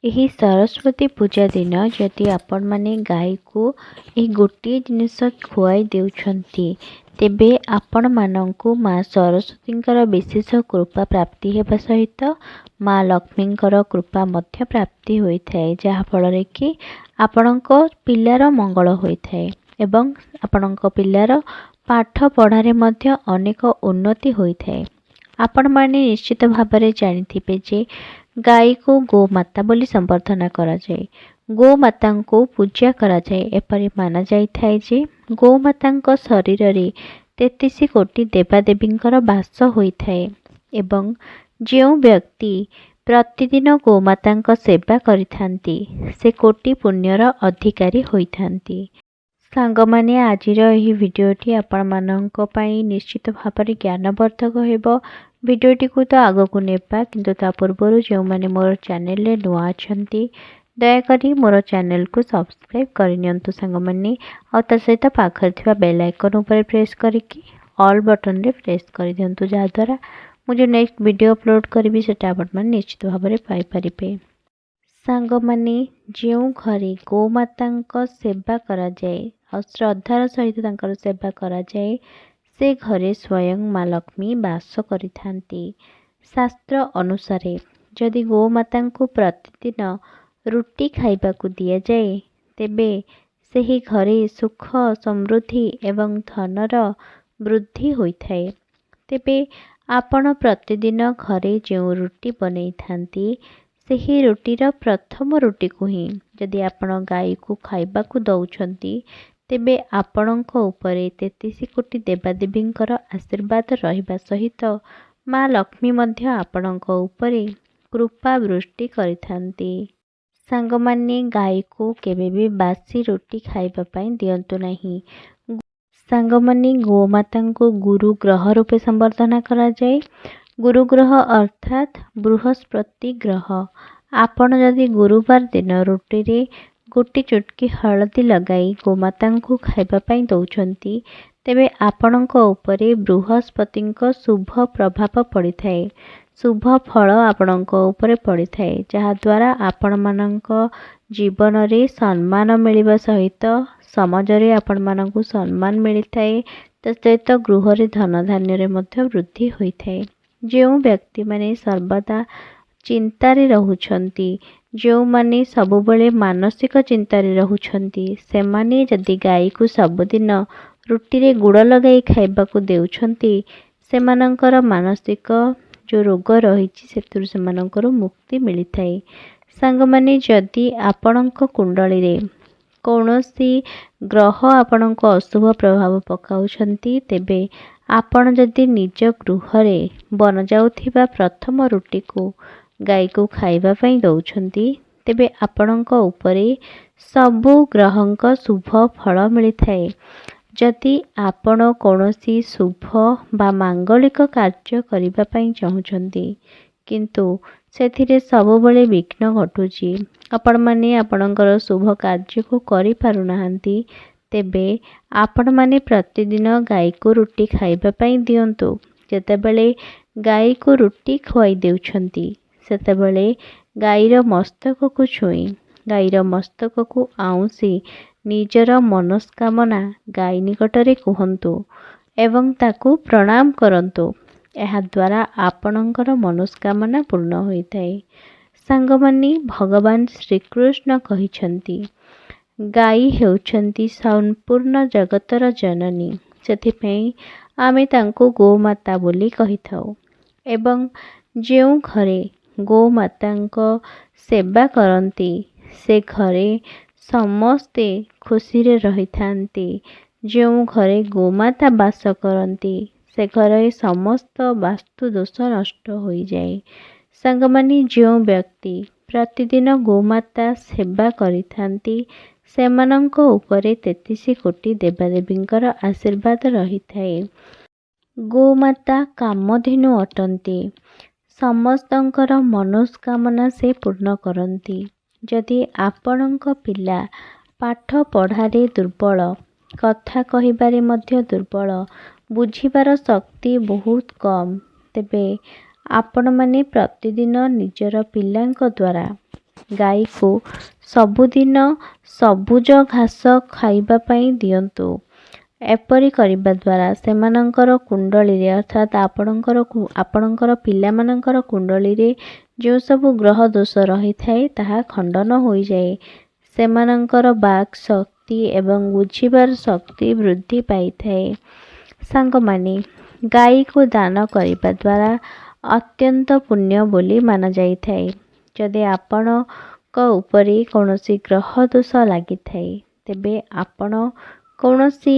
ଏହି ସରସ୍ୱତୀ ପୂଜା ଦିନ ଯଦି ଆପଣ ମାନେ ଗାଈକୁ ଏହି ଗୋଟିଏ ଜିନିଷ ଖୁଆଇ ଦେଉଛନ୍ତି, ତେବେ ଆପଣମାନଙ୍କୁ ମା ସରସ୍ୱତୀଙ୍କର ବିଶେଷ କୃପା ପ୍ରାପ୍ତି ହେବା ସହିତ ମା ଲକ୍ଷ୍ମୀଙ୍କର କୃପା ମଧ୍ୟ ପ୍ରାପ୍ତି ହୋଇଥାଏ, ଯାହାଫଳରେ କି ଆପଣଙ୍କ ପିଲାର ମଙ୍ଗଳ ହୋଇଥାଏ ଏବଂ ଆପଣଙ୍କ ପିଲାର ପାଠ ପଢ଼ାରେ ମଧ୍ୟ ଅନେକ ଉନ୍ନତି ହୋଇଥାଏ। ଆପଣମାନେ ନିଶ୍ଚିତ ଭାବରେ ଜାଣିଥିବେ ଯେ ଗାଈକୁ ଗୋମାତା ବୋଲି ସମ୍ବର୍ଦ୍ଧନା କରାଯାଏ। ଗୋମାତାଙ୍କୁ ପୂଜା କରାଯାଏ। ଏପରି ମାନାଯାଇଥାଏ ଯେ ଗୋମାତାଙ୍କ ଶରୀରରେ 33 କୋଟି ଦେବାଦେବୀଙ୍କର ବାସ ହୋଇଥାଏ ଏବଂ ଯେଉଁ ବ୍ୟକ୍ତି ପ୍ରତିଦିନ ଗୋମାତାଙ୍କ ସେବା କରିଥାନ୍ତି ସେ କୋଟି ପୁଣ୍ୟର ଅଧିକାରୀ ହୋଇଥାନ୍ତି। ସାଙ୍ଗମାନେ, ଆଜିର ଏହି ଭିଡ଼ିଓଟି ଆପଣମାନଙ୍କ ପାଇଁ ନିଶ୍ଚିତ ଭାବରେ ଜ୍ଞାନବର୍ଦ୍ଧକ ହେବ। ଭିଡ଼ିଓଟିକୁ ତ ଆଗକୁ ନେବା, କିନ୍ତୁ ତା ପୂର୍ବରୁ ଯେଉଁମାନେ ମୋର ଚ୍ୟାନେଲରେ ନୂଆ ଅଛନ୍ତି ଦୟାକରି ମୋର ଚ୍ୟାନେଲକୁ ସବସ୍କ୍ରାଇବ୍ କରିନିଅନ୍ତୁ ସାଙ୍ଗମାନେ, ଆଉ ତା ସହିତ ପାଖରେ ଥିବା ବେଲ୍ ଆଇକନ୍ ଉପରେ ପ୍ରେସ୍ କରିକି ଅଲ୍ ବଟନରେ ପ୍ରେସ୍ କରିଦିଅନ୍ତୁ, ଯାହାଦ୍ୱାରା ମୁଁ ଯେଉଁ ନେକ୍ସଟ ଭିଡ଼ିଓ ଅପଲୋଡ଼ କରିବି ସେଟା ଆପଣମାନେ ନିଶ୍ଚିତ ଭାବରେ ପାଇପାରିବେ। ସାଙ୍ଗମାନେ, ଯେଉଁ ଘରେ ଗୋମାତାଙ୍କ ସେବା କରାଯାଏ ଆଉ ଶ୍ରଦ୍ଧାର ସହିତ ତାଙ୍କର ସେବା କରାଯାଏ, ସେ ଘରେ ସ୍ୱୟଂ ମା ଲକ୍ଷ୍ମୀ ବାସ କରିଥାନ୍ତି। ଶାସ୍ତ୍ର ଅନୁସାରେ ଯଦି ଗୋମାତାଙ୍କୁ ପ୍ରତିଦିନ ରୁଟି ଖାଇବାକୁ ଦିଆଯାଏ, ତେବେ ସେହି ଘରେ ସୁଖ, ସମୃଦ୍ଧି ଏବଂ ଧନର ବୃଦ୍ଧି ହୋଇଥାଏ। ତେବେ ଆପଣ ପ୍ରତିଦିନ ଘରେ ଯେଉଁ ରୁଟି ବନେଇଥାନ୍ତି, ସେହି ରୁଟିର ପ୍ରଥମ ରୁଟିକୁ ହିଁ ଯଦି ଆପଣ ଗାଈକୁ ଖାଇବାକୁ ଦଉଛନ୍ତି, ତେବେ ଆପଣଙ୍କ ଉପରେ 33 କୋଟି ଦେବାଦେବୀଙ୍କର ଆଶୀର୍ବାଦ ରହିବା ସହିତ ମା ଲକ୍ଷ୍ମୀ ମଧ୍ୟ ଆପଣଙ୍କ ଉପରେ କୃପା ବୃଷ୍ଟି କରିଥାନ୍ତି। ସାଙ୍ଗମାନେ, ଗାଈକୁ କେବେ ବି ବାସି ରୁଟି ଖାଇବା ପାଇଁ ଦିଅନ୍ତୁ ନାହିଁ। ସାଙ୍ଗମାନେ, ଗୋମାତାଙ୍କୁ ଗୁରୁ ଗ୍ରହ ରୂପେ ସମ୍ବର୍ଦ୍ଧନା କରାଯାଏ। ଗୁରୁ ଗ୍ରହ ଅର୍ଥାତ୍ ବୃହସ୍ପତି ଗ୍ରହ। ଆପଣ ଯଦି ଗୁରୁବାର ଦିନ ରୁଟିରେ ଗୋଟି ଚୁଟକି ହଳଦୀ ଲଗାଇ ଗୋମାତାଙ୍କୁ ଖାଇବା ପାଇଁ ଦଉଛନ୍ତି, ତେବେ ଆପଣଙ୍କ ଉପରେ ବୃହସ୍ପତିଙ୍କ ଶୁଭ ପ୍ରଭାବ ପଡ଼ିଥାଏ, ଶୁଭ ଫଳ ଆପଣଙ୍କ ଉପରେ ପଡ଼ିଥାଏ, ଯାହାଦ୍ୱାରା ଆପଣମାନଙ୍କ ଜୀବନରେ ସମ୍ମାନ ମିଳିବା ସହିତ ସମାଜରେ ଆପଣମାନଙ୍କୁ ସମ୍ମାନ ମିଳିଥାଏ। ତା ସହିତ ଗୃହରେ ଧନ ଧାନ୍ୟରେ ମଧ୍ୟ ବୃଦ୍ଧି ହୋଇଥାଏ। ଯେଉଁ ବ୍ୟକ୍ତିମାନେ ସର୍ବଦା ଚିନ୍ତାରେ ରହୁଛନ୍ତି, ଯେଉଁମାନେ ସବୁବେଳେ ମାନସିକ ଚିନ୍ତାରେ ରହୁଛନ୍ତି, ସେମାନେ ଯଦି ଗାଈକୁ ସବୁଦିନ ରୁଟିରେ ଗୁଡ଼ ଲଗାଇ ଖାଇବାକୁ ଦେଉଛନ୍ତି, ସେମାନଙ୍କର ମାନସିକ ଯେଉଁ ରୋଗ ରହିଛି ସେଥିରୁ ସେମାନଙ୍କର ମୁକ୍ତି ମିଳିଥାଏ। ସାଙ୍ଗମାନେ, ଯଦି ଆପଣଙ୍କ କୁଣ୍ଡଳୀରେ କୌଣସି ଗ୍ରହ ଆପଣଙ୍କ ଅଶୁଭ ପ୍ରଭାବ ପକାଉଛନ୍ତି, ତେବେ ଆପଣ ଯଦି ନିଜ ଗୃହରେ ବନାଯାଉଥିବା ପ୍ରଥମ ରୁଟିକୁ ଗାଈକୁ ଖାଇବା ପାଇଁ ଦଉଛନ୍ତି, ତେବେ ଆପଣଙ୍କ ଉପରେ ସବୁ ଗ୍ରହଙ୍କ ଶୁଭ ଫଳ ମିଳିଥାଏ। ଯଦି ଆପଣ କୌଣସି ଶୁଭ ବା ମାଙ୍ଗଳିକ କାର୍ଯ୍ୟ କରିବା ପାଇଁ ଚାହୁଁଛନ୍ତି, କିନ୍ତୁ ସେଥିରେ ସବୁବେଳେ ବିଘ୍ନ ଘଟୁଛି, ଆପଣମାନେ ଆପଣଙ୍କର ଶୁଭ କାର୍ଯ୍ୟକୁ କରିପାରୁନାହାନ୍ତି, ତେବେ ଆପଣମାନେ ପ୍ରତିଦିନ ଗାଈକୁ ରୁଟି ଖାଇବା ପାଇଁ ଦିଅନ୍ତୁ। ଯେତେବେଳେ ଗାଈକୁ ରୁଟି ଖୁଆଇ ଦେଉଛନ୍ତି, ସେତେବେଳେ ଗାଈର ମସ୍ତକକୁ ଛୁଇଁ ଗାଈର ମସ୍ତକକୁ ଆଉଁସି ନିଜର ମନସ୍କାମନା ଗାଈ ନିକଟରେ କୁହନ୍ତୁ ଏବଂ ତାକୁ ପ୍ରଣାମ କରନ୍ତୁ। ଏହାଦ୍ୱାରା ଆପଣଙ୍କର ମନସ୍କାମନା ପୂର୍ଣ୍ଣ ହୋଇଥାଏ। ସାଙ୍ଗମାନେ, ଭଗବାନ ଶ୍ରୀକୃଷ୍ଣ କହିଛନ୍ତି, ଗାଈ ହେଉଛନ୍ତି ସମ୍ପୂର୍ଣ୍ଣ ଜଗତର ଜନନୀ। ସେଥିପାଇଁ ଆମେ ତାଙ୍କୁ ଗୋମାତା ବୋଲି କହିଥାଉ ଏବଂ ଯେଉଁ ଘରେ ଗୋମାତାଙ୍କ ସେବା କରନ୍ତି, ସେ ଘରେ ସମସ୍ତେ ଖୁସିରେ ରହିଥାନ୍ତି। ଯେଉଁ ଘରେ ଗୋମାତା ବାସ କରନ୍ତି, ସେ ଘରେ ସମସ୍ତ ବାସ୍ତୁ ଦୋଷ ନଷ୍ଟ ହୋଇଯାଏ। ସାଙ୍ଗମାନେ, ଯେଉଁ ବ୍ୟକ୍ତି ପ୍ରତିଦିନ ଗୋମାତା ସେବା କରିଥାନ୍ତି, ସେମାନଙ୍କ ଉପରେ 33 କୋଟି ଦେବାଦେବୀଙ୍କର ଆଶୀର୍ବାଦ ରହିଥାଏ। ଗୋମାତା କାମଧେନୁ ଅଟନ୍ତି। ସମସ୍ତଙ୍କର ମନସ୍କାମନା ସେ ପୂର୍ଣ୍ଣ କରନ୍ତି। ଯଦି ଆପଣଙ୍କ ପିଲା ପାଠ ପଢ଼ାରେ ଦୁର୍ବଳ, କଥା କହିବାରେ ମଧ୍ୟ ଦୁର୍ବଳ, ବୁଝିବାର ଶକ୍ତି ବହୁତ କମ୍, ତେବେ ଆପଣମାନେ ପ୍ରତିଦିନ ନିଜର ପିଲାଙ୍କ ଦ୍ୱାରା ଗାଈକୁ ସବୁଦିନ ସବୁଜ ଘାସ ଖାଇବା ପାଇଁ ଦିଅନ୍ତୁ। ଏପରି କରିବା ଦ୍ୱାରା ସେମାନଙ୍କର କୁଣ୍ଡଳୀରେ ଅର୍ଥାତ୍ ଆପଣଙ୍କର ପିଲାମାନଙ୍କର କୁଣ୍ଡଳୀରେ ଯେଉଁ ସବୁ ଗ୍ରହ ଦୋଷ ରହିଥାଏ ତାହା ଖଣ୍ଡନ ହୋଇଯାଏ। ସେମାନଙ୍କର ବାକ୍ ଶକ୍ତି ଏବଂ ବୁଝିବାର ଶକ୍ତି ବୃଦ୍ଧି ପାଇଥାଏ। ସାଙ୍ଗମାନେ, ଗାଈକୁ ଦାନ କରିବା ଦ୍ୱାରା ଅତ୍ୟନ୍ତ ପୁଣ୍ୟ ବୋଲି ମାନାଯାଇଥାଏ। ଯଦି ଆପଣଙ୍କ ଉପରେ କୌଣସି ଗ୍ରହ ଦୋଷ ଲାଗିଥାଏ ତେବେ ଆପଣ କୌଣସି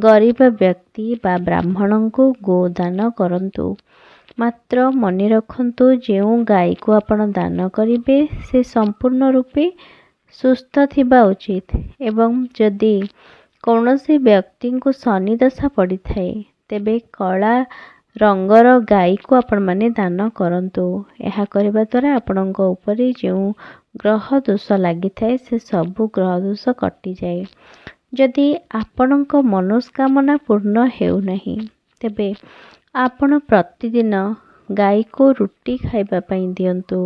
ଗରିବ ବ୍ୟକ୍ତି ବା ବ୍ରାହ୍ମଣଙ୍କୁ ଗୋଦାନ କରନ୍ତୁ। ମାତ୍ର ମନେ ରଖନ୍ତୁ, ଯେଉଁ ଗାଈକୁ ଆପଣ ଦାନ କରିବେ ସେ ସମ୍ପୂର୍ଣ୍ଣ ରୂପେ ସୁସ୍ଥ ଥିବା ଉଚିତ ଏବଂ ଯଦି କୌଣସି ବ୍ୟକ୍ତିଙ୍କୁ ଶନି ଦଶା ପଡ଼ିଥାଏ ତେବେ କଳା ରଙ୍ଗର ଗାଈକୁ ଆପଣମାନେ ଦାନ କରନ୍ତୁ। ଏହା କରିବା ଦ୍ୱାରା ଆପଣଙ୍କ ଉପରେ ଯେଉଁ ଗ୍ରହ ଦୋଷ ଲାଗିଥାଏ ସେ ସବୁ ଗ୍ରହ ଦୋଷ କଟିଯାଏ। ଯଦି ଆପଣଙ୍କ ମନସ୍କାମନା ପୂର୍ଣ୍ଣ ହେଉନାହିଁ ତେବେ ଆପଣ ପ୍ରତିଦିନ ଗାଈକୁ ରୁଟି ଖାଇବା ପାଇଁ ଦିଅନ୍ତୁ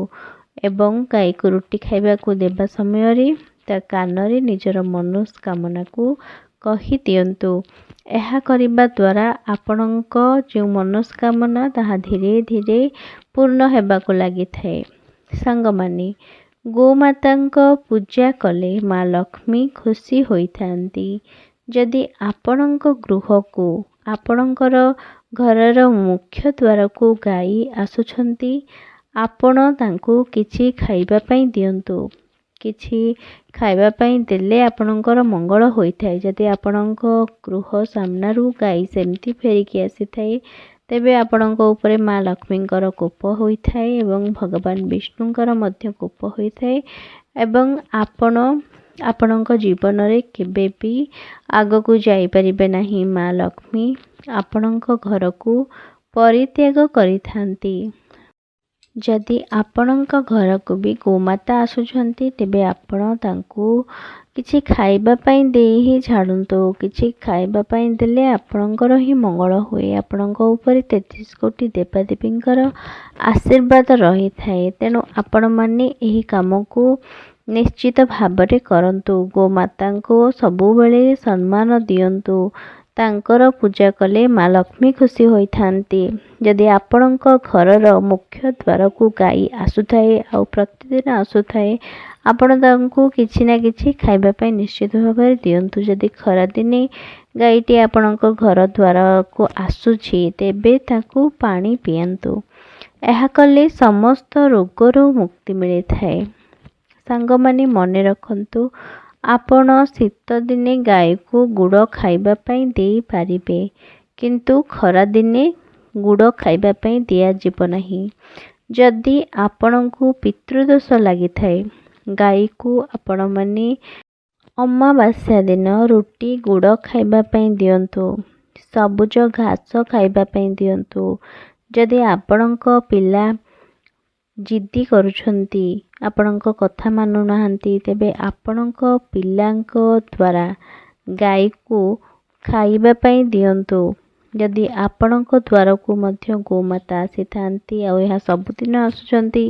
ଏବଂ ଗାଈକୁ ରୁଟି ଖାଇବାକୁ ଦେବା ସମୟରେ ତା କାନରେ ନିଜର ମନସ୍କାମନାକୁ କହିଦିଅନ୍ତୁ। ଏହା କରିବା ଦ୍ୱାରା ଆପଣଙ୍କ ଯେଉଁ ମନସ୍କାମନା ତାହା ଧୀରେ ଧୀରେ ପୂର୍ଣ୍ଣ ହେବାକୁ ଲାଗିଥାଏ। ସାଙ୍ଗମାନେ, ଗୋମାତାଙ୍କ ପୂଜା କଲେ ମା ଲକ୍ଷ୍ମୀ ଖୁସି ହୋଇଥାନ୍ତି। ଯଦି ଆପଣଙ୍କ ଗୃହକୁ ଆପଣଙ୍କର ଘରର ମୁଖ୍ୟ ଦ୍ୱାରକୁ ଗାଈ ଆସୁଛନ୍ତି, ଆପଣ ତାଙ୍କୁ କିଛି ଖାଇବା ପାଇଁ ଦିଅନ୍ତୁ। କିଛି ଖାଇବା ପାଇଁ ଦେଲେ ଆପଣଙ୍କର ମଙ୍ଗଳ ହୋଇଥାଏ। ଯଦି ଆପଣଙ୍କ ଗୃହ ସାମ୍ନାରୁ ଗାଈ ସେମିତି ଫେରିକି ଆସିଥାଏ ତେବେ ଆପଣଙ୍କ ଉପରେ ମା ଲକ୍ଷ୍ମୀଙ୍କର କୋପ ହୋଇଥାଏ ଏବଂ ଭଗବାନ ବିଷ୍ଣୁଙ୍କର ମଧ୍ୟ କୋପ ହୋଇଥାଏ ଏବଂ ଆପଣ ଆପଣଙ୍କ ଜୀବନରେ କେବେ ବି ଆଗକୁ ଯାଇପାରିବେ ନାହିଁ। ମା ଲକ୍ଷ୍ମୀ ଆପଣଙ୍କ ଘରକୁ ପରିତ୍ୟାଗ କରିଥାନ୍ତି। ଯଦି ଆପଣଙ୍କ ଘରକୁ ବି ଗୋମାତା ଆସୁଛନ୍ତି ତେବେ ଆପଣ ତାଙ୍କୁ କିଛି ଖାଇବା ପାଇଁ ଦେଇ ହିଁ ଛାଡ଼ନ୍ତୁ। କିଛି ଖାଇବା ପାଇଁ ଦେଲେ ଆପଣଙ୍କର ହିଁ ମଙ୍ଗଳ ହୁଏ। ଆପଣଙ୍କ ଉପରେ 33 କୋଟି ଦେବାଦେବୀଙ୍କର ଆଶୀର୍ବାଦ ରହିଥାଏ। ତେଣୁ ଆପଣମାନେ ଏହି କାମକୁ ନିଶ୍ଚିତ ଭାବରେ କରନ୍ତୁ। ଗୋମାତାଙ୍କୁ ସବୁବେଳେ ସମ୍ମାନ ଦିଅନ୍ତୁ। ତାଙ୍କର ପୂଜା କଲେ ମା ଲକ୍ଷ୍ମୀ ଖୁସି ହୋଇଥାନ୍ତି। ଯଦି ଆପଣଙ୍କ ଘରର ମୁଖ୍ୟ ଦ୍ୱାରକୁ ଗାଈ ଆସୁଥାଏ ଆଉ ପ୍ରତିଦିନ ଆସୁଥାଏ, ଆପଣ ତାଙ୍କୁ କିଛି ନା କିଛି ଖାଇବା ପାଇଁ ନିଶ୍ଚିତ ଭାବରେ ଦିଅନ୍ତୁ। ଯଦି ଖରାଦିନେ ଗାଈଟି ଆପଣଙ୍କ ଘର ଦ୍ୱାରକୁ ଆସୁଛି ତେବେ ତାକୁ ପାଣି ପିଆନ୍ତୁ। ଏହା କଲେ ସମସ୍ତ ରୋଗରୁ ମୁକ୍ତି ମିଳିଥାଏ। ସାଙ୍ଗମାନେ, ମନେ ରଖନ୍ତୁ, ଆପଣ ଶୀତଦିନେ ଗାଈକୁ ଗୁଡ଼ ଖାଇବା ପାଇଁ ଦେଇପାରିବେ କିନ୍ତୁ ଖରାଦିନେ ଗୁଡ଼ ଖାଇବା ପାଇଁ ଦିଆଯିବ ନାହିଁ। ଯଦି ଆପଣଙ୍କୁ ପିତୃଦୋଷ ଲାଗିଥାଏ, ଗାଈକୁ ଆପଣମାନେ ଅମାବାସ୍ୟା ଦିନ ରୁଟି ଗୁଡ଼ ଖାଇବା ପାଇଁ ଦିଅନ୍ତୁ। ସବୁଜ ଘାସ ଖାଇବା ପାଇଁ ଦିଅନ୍ତୁ। ଯଦି ଆପଣଙ୍କ ପିଲା ଜିଦି କରୁଛନ୍ତି, ଆପଣଙ୍କ କଥା ମାନୁନାହାନ୍ତି, ତେବେ ଆପଣଙ୍କ ପିଲାଙ୍କ ଦ୍ୱାରା ଗାଈକୁ ଖାଇବା ପାଇଁ ଦିଅନ୍ତୁ। ଯଦି ଆପଣଙ୍କ ଦ୍ୱାରକୁ ମଧ୍ୟ ଗୋମାତା ଆସିଥାନ୍ତି ଆଉ ଏହା ସବୁଦିନ ଆସୁଛନ୍ତି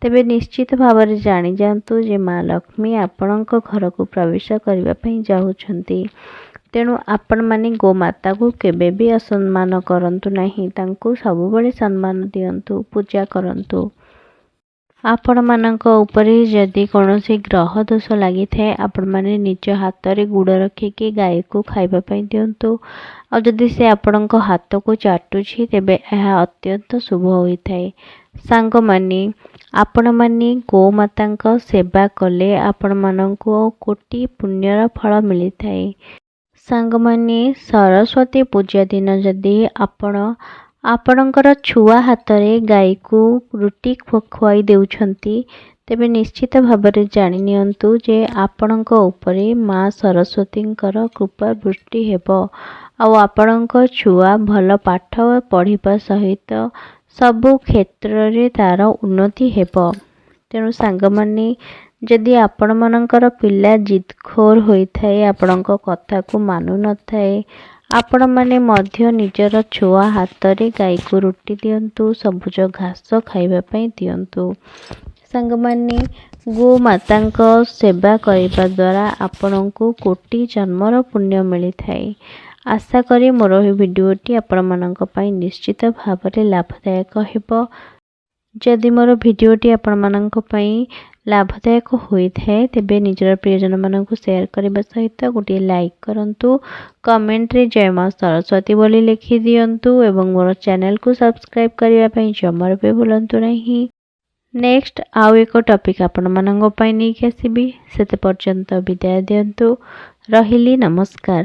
ତେବେ ନିଶ୍ଚିତ ଭାବରେ ଜାଣିଯାଆନ୍ତୁ ଯେ ମା ଲକ୍ଷ୍ମୀ ଆପଣଙ୍କ ଘରକୁ ପ୍ରବେଶ କରିବା ପାଇଁ ଯାଉଛନ୍ତି। ତେଣୁ ଆପଣମାନେ ଗୋମାତାକୁ କେବେ ବି ଅସମ୍ମାନ କରନ୍ତୁ ନାହିଁ। ତାଙ୍କୁ ସବୁବେଳେ ସମ୍ମାନ ଦିଅନ୍ତୁ, ପୂଜା କରନ୍ତୁ। ଆପଣମାନଙ୍କ ଉପରେ ଯଦି କୌଣସି ଗ୍ରହ ଦୋଷ ଲାଗିଥାଏ, ଆପଣମାନେ ନିଜ ହାତରେ ଗୁଡ଼ ରଖିକି ଗାଈକୁ ଖାଇବା ପାଇଁ ଦିଅନ୍ତୁ। ଆଉ ଯଦି ସେ ଆପଣଙ୍କ ହାତକୁ ଚାଟୁଛି ତେବେ ଏହା ଅତ୍ୟନ୍ତ ଶୁଭ ହୋଇଥାଏ। ସାଙ୍ଗମାନେ, ଆପଣମାନେ ଗୋମାତାଙ୍କ ସେବା କଲେ ଆପଣମାନଙ୍କୁ କୋଟି ପୁଣ୍ୟର ଫଳ ମିଳିଥାଏ। ସାଙ୍ଗମାନେ, ସରସ୍ୱତୀ ପୂଜା ଦିନ ଯଦି ଆପଣ ଆପଣଙ୍କର ଛୁଆ ହାତରେ ଗାଈକୁ ରୁଟି ଖୁଆଇ ଦେଉଛନ୍ତି ତେବେ ନିଶ୍ଚିତ ଭାବରେ ଜାଣି ନିଅନ୍ତୁ ଯେ ଆପଣଙ୍କ ଉପରେ ମା ସରସ୍ୱତୀଙ୍କର କୃପା ବୃଷ୍ଟି ହେବ ଆଉ ଆପଣଙ୍କ ଛୁଆ ଭଲ ପାଠ ପଢ଼ିବା ସହିତ ସବୁ କ୍ଷେତ୍ରରେ ତାର ଉନ୍ନତି ହେବ। ତେଣୁ ସାଙ୍ଗମାନେ, ଯଦି ଆପଣମାନଙ୍କର ପିଲା ଜିଦଖୋର ହୋଇଥାଏ, ଆପଣଙ୍କ କଥାକୁ ମାନୁନଥାଏ, ଆପଣମାନେ ମଧ୍ୟ ନିଜର ଛୁଆ ହାତରେ ଗାଈକୁ ରୁଟି ଦିଅନ୍ତୁ, ସବୁଜ ଘାସ ଖାଇବା ପାଇଁ ଦିଅନ୍ତୁ। ସାଙ୍ଗମାନେ, ଗୋମାତାଙ୍କ ସେବା କରିବା ଦ୍ୱାରା ଆପଣଙ୍କୁ କୋଟି ଜନ୍ମର ପୁଣ୍ୟ ମିଳିଥାଏ। ଆଶା କରେ ମୋର ଏହି ଭିଡ଼ିଓଟି ଆପଣମାନଙ୍କ ପାଇଁ ନିଶ୍ଚିତ ଭାବରେ ଲାଭଦାୟକ ହେବ। ଯଦି ମୋର ଭିଡ଼ିଓଟି ଆପଣମାନଙ୍କ ପାଇଁ ଲାଭଦାୟକ ହୋଇଥାଏ ତେବେ ନିଜର ପ୍ରିୟଜନମାନଙ୍କୁ ସେୟାର କରିବା ସହିତ ଗୋଟିଏ ଲାଇକ୍ କରନ୍ତୁ। କମେଣ୍ଟରେ ଜୟ ମା ସରସ୍ୱତୀ ବୋଲି ଲେଖିଦିଅନ୍ତୁ ଏବଂ ମୋର ଚ୍ୟାନେଲକୁ ସବସ୍କ୍ରାଇବ୍ କରିବା ପାଇଁ ଜମାରୁ ବି ଭୁଲନ୍ତୁ ନାହିଁ। ନେକ୍ସଟ ଆଉ ଏକ ଟପିକ୍ ଆପଣମାନଙ୍କ ପାଇଁ ନେଇକି ଆସିବି। ସେତେ ପର୍ଯ୍ୟନ୍ତ ବିଦାୟ ଦିଅନ୍ତୁ। ରହିଲି, ନମସ୍କାର।